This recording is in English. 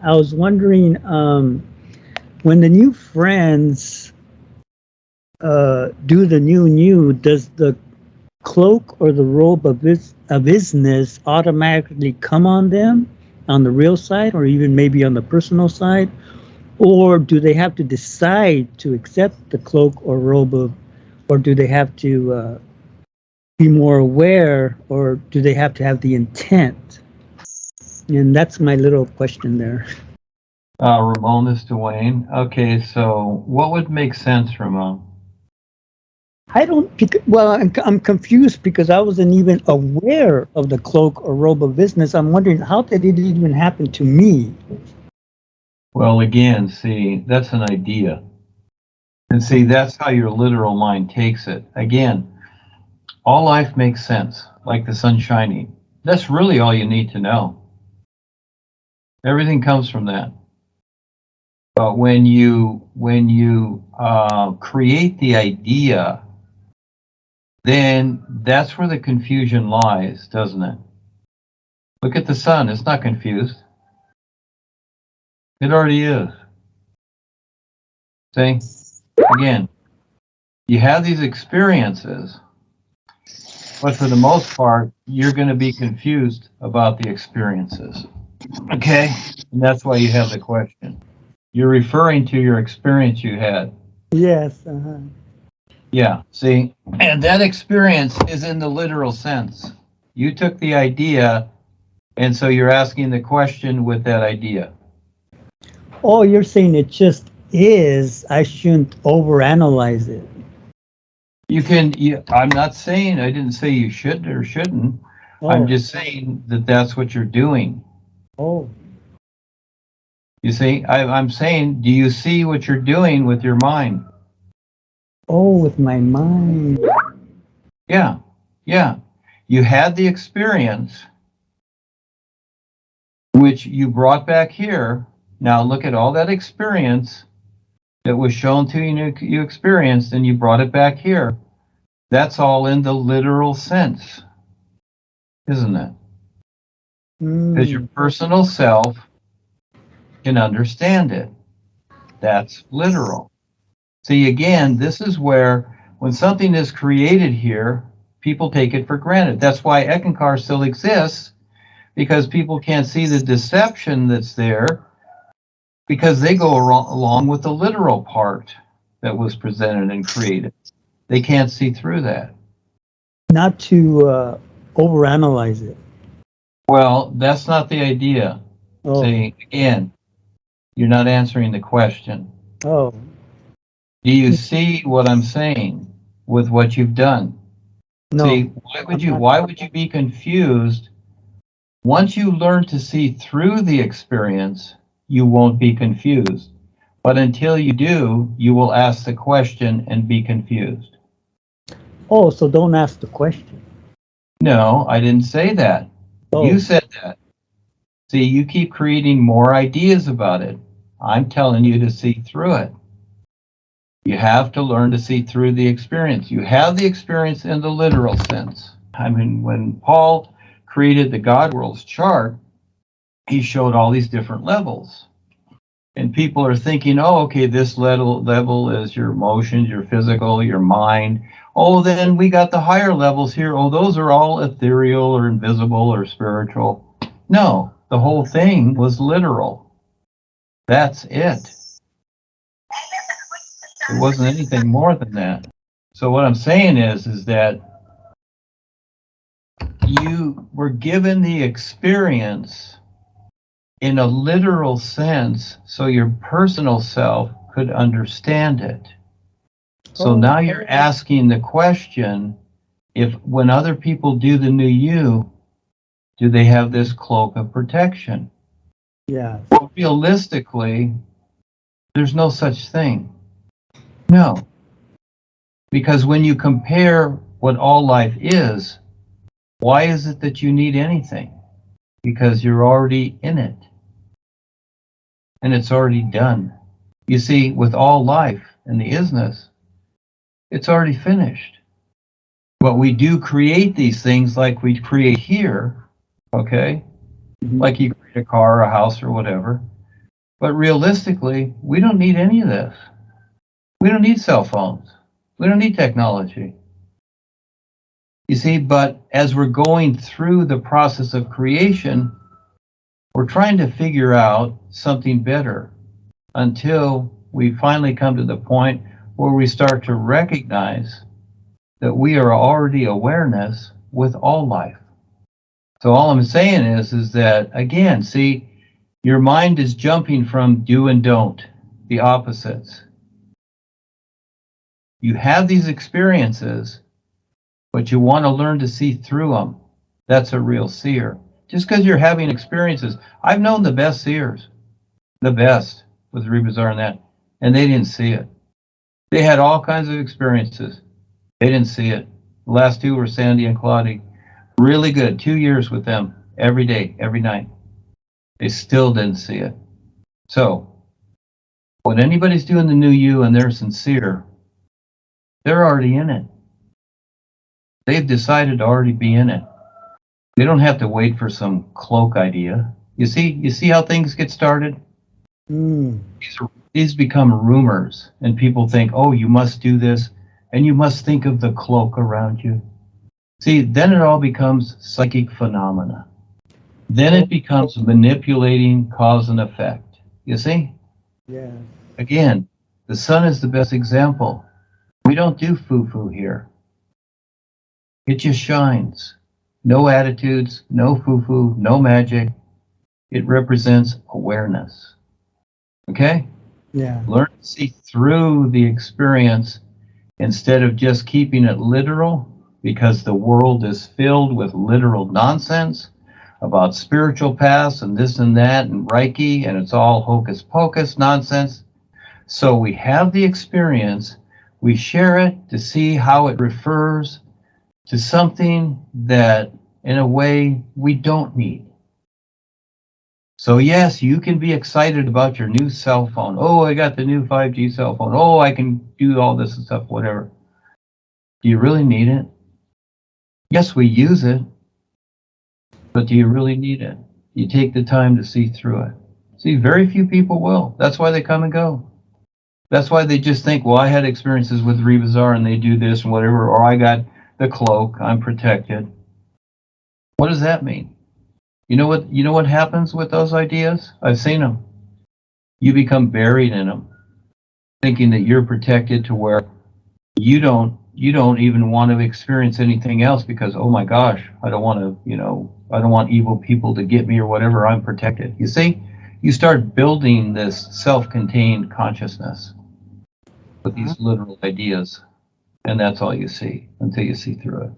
I was wondering, when the new friends do the new, does the cloak or the robe of business automatically come on them on the real side, or even maybe on the personal side? Or do they have to decide to accept the cloak or robe of, or do they have to be more aware, or do they have to have the intent? And that's my little question there. Ramone, this is Duane. Okay, so what would make sense, Ramone? I don't, well, I'm confused because I wasn't even aware of the cloak or robe of business. I'm wondering, how did it even happen to me? Well, again, see, that's an idea. And see, that's how your literal mind takes it. Again, all life makes sense, like the sun shining. That's really all you need to know. Everything comes from that. But when you create the idea, then that's where the confusion lies, doesn't it? Look at the sun, it's not confused. It already is. See? Again, you have these experiences, but for the most part, you're going to be confused about the experiences. Okay? And that's why you have the question. You're referring to your experience you had. Yes. Yeah, see? And that experience is in the literal sense. You took the idea, and so you're asking the question with that idea. Oh, you're saying it just is. I shouldn't overanalyze it. You can, I'm not saying, I didn't say you should or shouldn't. Oh. I'm just saying that that's what you're doing. Oh. You see, I'm saying, do you see what you're doing with your mind? Oh, with my mind. Yeah, yeah. You had the experience, which you brought back here. Now look at all that experience that was shown to you, you experienced, and you brought it back here. That's all in the literal sense, isn't it? Because your personal self can understand it. That's literal. See, again, this is where when something is created here, people take it for granted. That's why Eckankar still exists, because people can't see the deception that's there, because they go along with the literal part that was presented and created. They can't see through that. Not to overanalyze it. Well, that's not the idea. Oh. See, again, you're not answering the question. Oh. Do you see what I'm saying with what you've done? No. See, why would you be confused? Once you learn to see through the experience, you won't be confused. But until you do, you will ask the question and be confused. Oh, so don't ask the question. No, I didn't say that. Oh. You said that. See, you keep creating more ideas about it. I'm telling you to see through it. You have to learn to see through the experience. You have the experience in the literal sense. I mean, when Paul created the God Worlds chart, he showed all these different levels. And people are thinking, oh, okay, this level is your emotions, your physical, your mind. Oh, then we got the higher levels here. Oh, those are all ethereal or invisible or spiritual. No, the whole thing was literal. That's it. It wasn't anything more than that. So what I'm saying is that you were given the experience in a literal sense so your personal self could understand it. So now you're asking the question, if when other people do the NuUU, do they have this cloak of protection? Yeah. Well, realistically, there's no such thing. No. Because when you compare what all life is, why is it that you need anything? Because you're already in it. And it's already done. You see, with all life and the isness, it's already finished. But we do create these things like we create here, okay? Like you create a car or a house or whatever. But realistically, we don't need any of this. We don't need cell phones. We don't need technology. You see, but as we're going through the process of creation, we're trying to figure out something better until we finally come to the point where we start to recognize that we are already awareness with all life. So all I'm saying is that, again, see, your mind is jumping from do and don't, the opposites. You have these experiences, but you want to learn to see through them. That's a real seer. Just because you're having experiences, I've known the best seers, the best with RealBazaar and they didn't see it. They had all kinds of experiences. They didn't see it. The last two were Sandy and Claudia. Really good. 2 years with them every day, every night. They still didn't see it. So when anybody's doing the NuUU and they're sincere, they're already in it. They've decided to already be in it. They don't have to wait for some cloak idea. You see how things get started? These become rumors, and people think, oh, you must do this, and you must think of the cloak around you. See, then it all becomes psychic phenomena. Then it becomes manipulating cause and effect. You see? Yeah. Again, the sun is the best example. We don't do foo-foo here. It just shines. No attitudes, no foo-foo, no magic. It represents awareness. Okay? Yeah. Learn to see through the experience instead of just keeping it literal, because the world is filled with literal nonsense about spiritual paths and this and that and Reiki, and it's all hocus pocus nonsense. So we have the experience, we share it to see how it refers to something that, in a way, we don't need. So yes, you can be excited about your new cell phone. Oh, I got the new 5G cell phone. Oh, I can do all this and stuff, whatever. Do you really need it? Yes, we use it, but do you really need it? You take the time to see through it. See, very few people will. That's why they come and go. That's why they just think, well, I had experiences with RealBazaar and they do this and whatever, or I got the cloak, I'm protected. What does that mean? You know what happens with those ideas? I've seen them. You become buried in them, thinking that you're protected to where you don't even want to experience anything else because, oh my gosh, I don't want to, I don't want evil people to get me or whatever, I'm protected. You see, you start building this self-contained consciousness with these literal ideas, and that's all you see until you see through it.